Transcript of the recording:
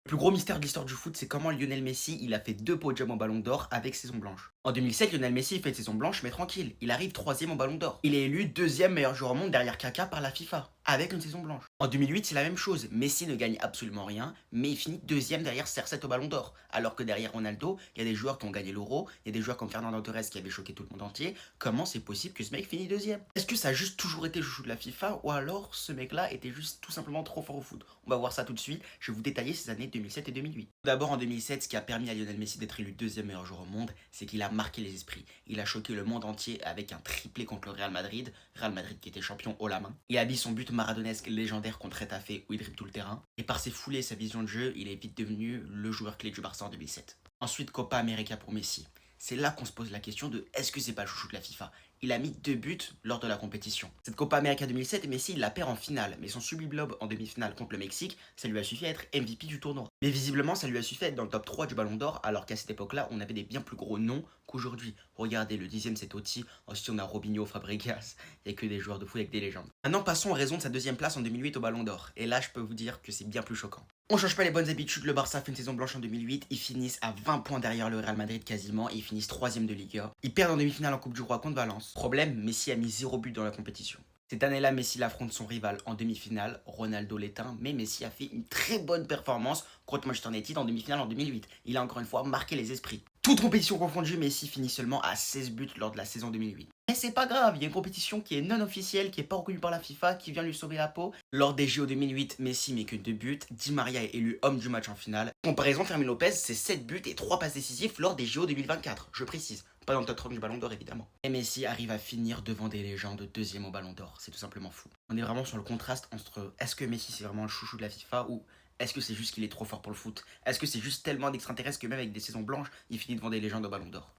Le plus gros mystère de l'histoire du foot, c'est comment Lionel Messi, il a fait 2 podiums en Ballon d'Or avec saison blanche. En 2007, Lionel Messi fait une saison blanche, mais tranquille, il arrive troisième au Ballon d'Or. Il est élu deuxième meilleur joueur au monde derrière Kaka par la FIFA, avec une saison blanche. En 2008, c'est la même chose. Messi ne gagne absolument rien, mais il finit deuxième derrière CR7 au Ballon d'Or. Alors que derrière Ronaldo, il y a des joueurs qui ont gagné l'Euro, il y a des joueurs comme Fernando Torres qui avaient choqué tout le monde entier. Comment c'est possible que ce mec finisse deuxième? Est-ce que ça a juste toujours été le chouchou de la FIFA, ou alors ce mec-là était juste tout simplement trop fort au foot? On va voir ça tout de suite. Je vais vous détailler ces années 2007 et 2008. Tout d'abord, en 2007, ce qui a permis à Lionel Messi d'être élu deuxième meilleur joueur au monde, c'est qu'il a marqué les esprits. Il a choqué le monde entier avec un triplé contre le Real Madrid. Real Madrid qui était champion haut la main. Il a mis son but maradonesque légendaire contre Retafe où il dribble tout le terrain. Et par ses foulées et sa vision de jeu, il est vite devenu le joueur clé du Barça en 2007. Ensuite, Copa América pour Messi. C'est là qu'on se pose la question de est-ce que c'est pas le chouchou de la FIFA? Il a mis 2 buts lors de la compétition. Cette Copa América 2007, Messi il la perd en finale, mais son sublime lob en demi-finale contre le Mexique, ça lui a suffi à être MVP du tournoi. Mais visiblement, ça lui a suffi à être dans le top 3 du Ballon d'Or, alors qu'à cette époque-là, on avait des bien plus gros noms qu'aujourd'hui. Regardez, le 10e c'est Totti, ensuite on a Robinho, Fabregas, il n'y a que des joueurs de foot avec des légendes. Maintenant, passons aux raisons de sa deuxième place en 2008 au Ballon d'Or, et là je peux vous dire que c'est bien plus choquant. On change pas les bonnes habitudes, le Barça fait une saison blanche en 2008, ils finissent à 20 points derrière le Real Madrid quasiment, et ils finissent 3ème de Liga. Ils perdent en demi-finale en Coupe du Roi contre Valence. Problème, Messi a mis 0 but dans la compétition. Cette année-là, Messi affronte son rival en demi-finale, Ronaldo l'éteint, mais Messi a fait une très bonne performance contre Manchester United en demi-finale en 2008. Il a encore une fois marqué les esprits. Toute compétition confondue, Messi finit seulement à 16 buts lors de la saison 2008. Mais c'est pas grave, il y a une compétition qui est non officielle, qui est pas reconnue par la FIFA, qui vient lui sauver la peau. Lors des JO 2008, Messi met que 2 buts, Di Maria est élu homme du match en finale. Comparaison, Fermin Lopez, c'est 7 buts et 3 passes décisives lors des JO 2024, je précise. Pas dans le top 30 du Ballon d'Or évidemment. Et Messi arrive à finir devant des légendes deuxième au Ballon d'Or, c'est tout simplement fou. On est vraiment sur le contraste entre est-ce que Messi c'est vraiment le chouchou de la FIFA ou est-ce que c'est juste qu'il est trop fort pour le foot? Est-ce que c'est juste tellement d'extraterrestres que même avec des saisons blanches, il finit devant des légendes au Ballon d'Or?